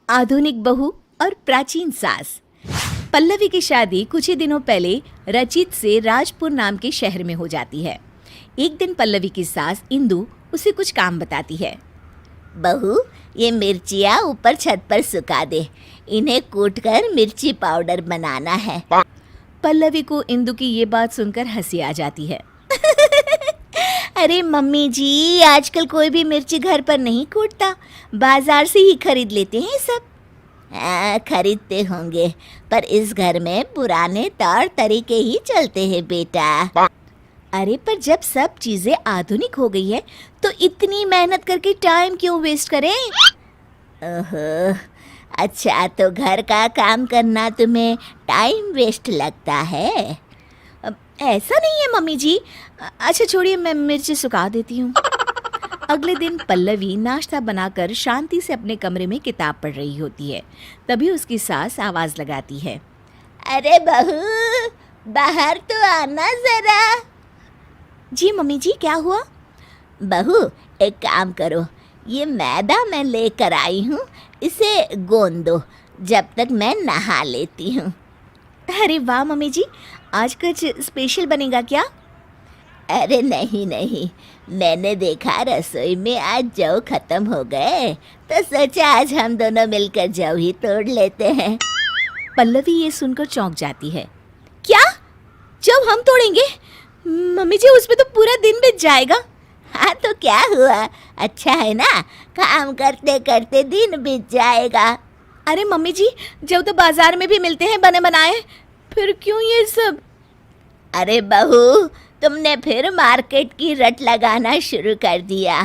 आधुनिक बहू और प्राचीन सास। पल्लवी की शादी कुछ ही दिनों पहले रचित से राजपुर नाम के शहर में हो जाती है। एक दिन पल्लवी की सास इंदु उसे कुछ काम बताती है। बहू, ये मिर्चियाँ ऊपर छत पर सुखा दे, इन्हें कूटकर मिर्ची पाउडर बनाना है। पल्लवी को इंदु की ये बात सुनकर हंसी आ जाती है। अरे मम्मी जी, आजकल कोई भी मिर्ची घर पर नहीं कूटता, बाजार से ही खरीद लेते हैं सब। खरीदते होंगे, पर इस घर में पुराने तौर तरीके ही चलते हैं बेटा। अरे पर जब सब चीजें आधुनिक हो गई है तो इतनी मेहनत करके टाइम क्यों वेस्ट करें? ओहो, अच्छा तो घर का काम करना तुम्हें टाइम वेस्ट लगता है? ऐसा नहीं है मम्मी जी। अच्छा छोड़िए, मैं मिर्ची सुखा देती हूँ। अगले दिन पल्लवी नाश्ता बनाकर शांति से अपने कमरे में किताब पढ़ रही होती है। तभी उसकी सास आवाज लगाती है। अरे बहू, बाहर तो आना जरा। जी मम्मी जी, क्या हुआ? बहू, एक काम करो, ये मैदा मैं लेकर आई हूँ, इसे गोंद दो जब तक मैं नहा लेती हूँ। अरे वाह मम्मी जी, आज कुछ स्पेशल बनेगा क्या? अरे नहीं नहीं, मैंने देखा रसोई में आज जौ खत्म हो गए, तो सोचा आज हम दोनों मिलकर जौ ही तोड़ लेते हैं। पल्लवी ये सुनकर चौंक जाती है। क्या? जब हम तोड़ेंगे? मम्मी जी, उसमें तो पूरा दिन बीत जाएगा। हाँ तो क्या हुआ, अच्छा है ना, काम करते करते दिन बीत जाएगा। अरे मम्मी जी, जब तो बाजार में भी मिलते हैं बने बनाए, फिर क्यों ये सब? अरे बहू, तुमने फिर मार्केट की रट लगाना शुरू कर दिया।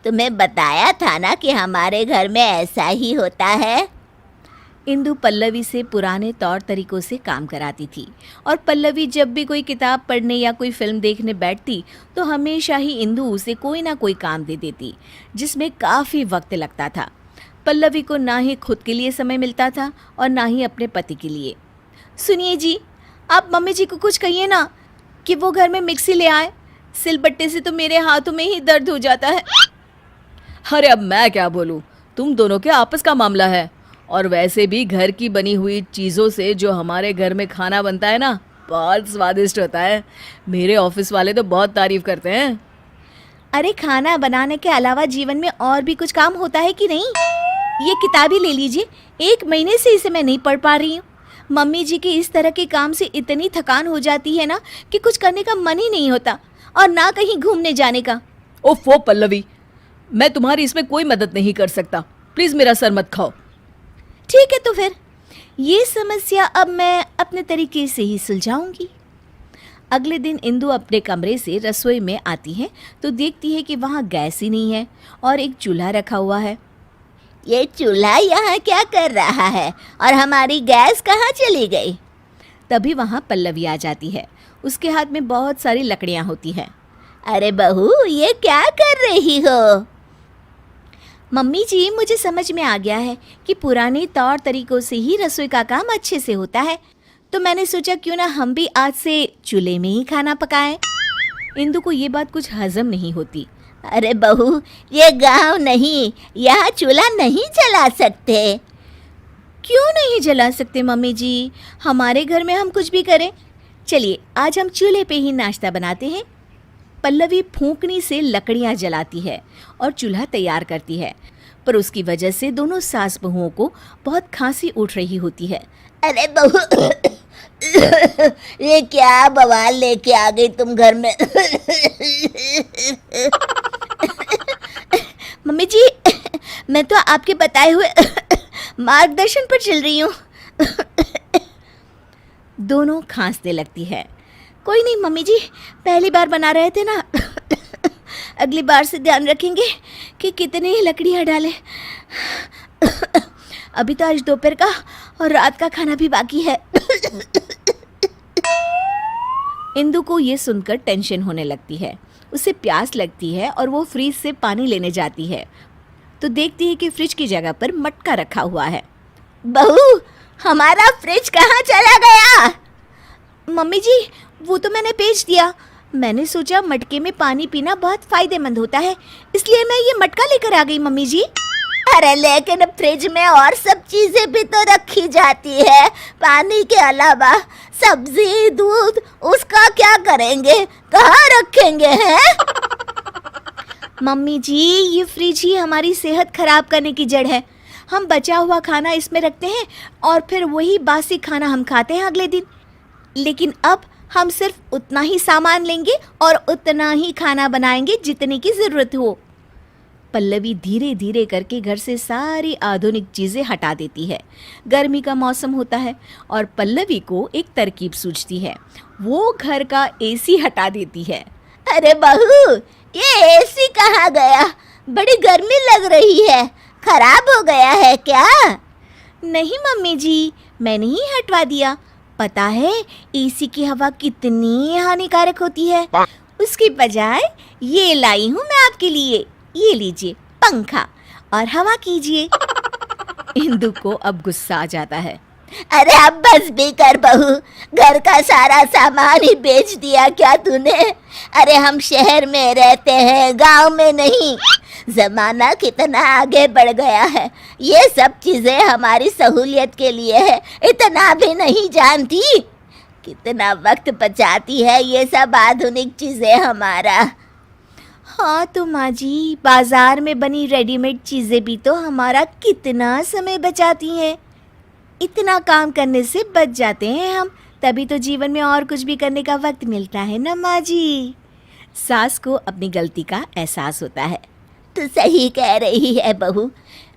तुम्हें बताया था ना कि हमारे घर में ऐसा ही होता है। इंदु पल्लवी से पुराने तौर तरीकों से काम कराती थी और पल्लवी जब भी कोई किताब पढ़ने या कोई फिल्म देखने बैठती तो हमेशा ही इंदु उसे कोई ना कोई काम दे देती, जिसमें काफ़ी वक्त लगता था। पल्लवी को ना ही खुद के लिए समय मिलता था और ना ही अपने पति के लिए। सुनिए जी, आप मम्मी जी को कुछ कहिए ना कि वो घर में मिक्सी ले आए। सिलबट्टे से तो मेरे हाथों में ही दर्द हो जाता है। अरे अब मैं क्या बोलूँ, तुम दोनों के आपस का मामला है। और वैसे भी घर की बनी हुई चीज़ों से जो हमारे घर में खाना बनता है ना, बहुत स्वादिष्ट होता है। मेरे ऑफिस वाले तो बहुत तारीफ करते हैं। अरे खाना बनाने के अलावा जीवन में और भी कुछ काम होता है कि नहीं? ये किताब ही ले लीजिए, 1 महीने से इसे मैं नहीं पढ़ पा रही हूँ। मम्मी जी के इस तरह के काम से इतनी थकान हो जाती है ना कि कुछ करने का मन ही नहीं होता और ना कहीं घूमने जाने का। ओफो पल्लवी, मैं तुम्हारी इसमें कोई मदद नहीं कर सकता, प्लीज़ मेरा सर मत खाओ। ठीक है, तो फिर ये समस्या अब मैं अपने तरीके से ही सुलझाऊंगी। अगले दिन इंदु अपने कमरे से रसोई में आती है तो देखती है कि वहाँ गैस ही नहीं है और एक चूल्हा रखा हुआ है। ये चूल्हा यहाँ क्या कर रहा है और हमारी गैस कहाँ चली गई? तभी वहाँ पल्लवी आ जाती है। उसके हाथ में बहुत सारी लकड़ियाँ होती हैं। अरे बहू, ये क्या कर रही हो? मम्मी जी, मुझे समझ में आ गया है कि पुराने तौर तरीकों से ही रसोई का काम अच्छे से होता है, तो मैंने सोचा क्यों ना हम भी आज से चूल्हे में ही खाना पकाएं। इंदु को ये बात कुछ हजम नहीं होती। अरे बहू, ये गांव नहीं, यहाँ चूल्हा नहीं जला सकते। क्यों नहीं जला सकते मम्मी जी? हमारे घर में हम कुछ भी करें। चलिए आज हम चूल्हे पे ही नाश्ता बनाते हैं। पल्लवी फूंकनी से लकड़ियाँ जलाती है और चूल्हा तैयार करती है, पर उसकी वजह से दोनों सास बहुओं को बहुत खांसी उठ रही होती है। अरे बहू, ये क्या बवाल लेके आ गई तुम घर में? मम्मी जी, मैं तो आपके बताए हुए मार्गदर्शन पर चल रही हूँ। दोनों खांसने लगती है। कोई नहीं मम्मी जी, पहली बार बना रहे थे ना, अगली बार से ध्यान रखेंगे कि कितनी लकड़ियाँ डालें। अभी तो आज दोपहर का और रात का खाना भी बाकी है। इंदु को ये सुनकर टेंशन होने लगती है। उसे प्यास लगती है और वो फ्रिज से पानी लेने जाती है तो देखती है कि फ्रिज की जगह पर मटका रखा हुआ है। बहू, हमारा फ्रिज कहाँ चला गया? मम्मी जी, वो तो मैंने बेच दिया। मैंने सोचा मटके में पानी पीना बहुत फायदेमंद होता है, इसलिए मैं ये मटका लेकर आ गई मम्मी जी। अरे लेकिन फ्रिज में और सब चीजें भी तो रखी जाती है पानी के अलावा। सब्जी, दूध, उसका क्या करेंगे, कहाँ रखेंगे हैं? मम्मी जी, ये फ्रिज ही हमारी सेहत खराब करने की जड़ है। हम बचा हुआ खाना इसमें रखते हैं और फिर वही बासी खाना हम खाते हैं अगले दिन। लेकिन अब हम सिर्फ उतना ही सामान लेंगे और उतना ही खाना बनाएंगे जितने की ज़रूरत हो। पल्लवी धीरे धीरे करके घर से सारी आधुनिक चीज़ें हटा देती है। गर्मी का मौसम होता है और पल्लवी को एक तरकीब सूझती है। वो घर का एसी हटा देती है। अरे बहू, ये एसी कहाँ गया? बड़ी गर्मी लग रही है, खराब हो गया है क्या? नहीं मम्मी जी, मैंने ही हटवा दिया। पता है एसी की हवा कितनी हानिकारक होती है। उसकी बजाय ये लाई हूँ मैं आपके लिए। ये लीजिए पंखा और हवा कीजिए। इंदु को अब गुस्सा आ जाता है। अरे अब बस भी कर बहू, घर का सारा सामान ही बेच दिया क्या तूने? अरे हम शहर में रहते हैं, गांव में नहीं। जमाना कितना आगे बढ़ गया है, ये सब चीजें हमारी सहूलियत के लिए है, इतना भी नहीं जानती? कितना वक्त बचाती है ये सब आधुनिक चीजें हमारा। हाँ तो माँ जी, बाजार में बनी रेडीमेड चीज़ें भी तो हमारा कितना समय बचाती हैं। इतना काम करने से बच जाते हैं हम, तभी तो जीवन में और कुछ भी करने का वक्त मिलता है ना माँ जी। सास को अपनी गलती का एहसास होता है। तू सही कह रही है बहू,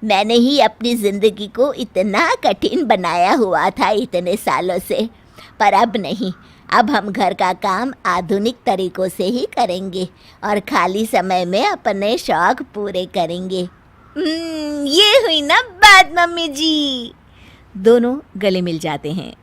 मैंने ही अपनी जिंदगी को इतना कठिन बनाया हुआ था इतने सालों से। पर अब नहीं, अब हम घर का काम आधुनिक तरीकों से ही करेंगे और खाली समय में अपने शौक पूरे करेंगे। ये हुई ना बात मम्मी जी। दोनों गले मिल जाते हैं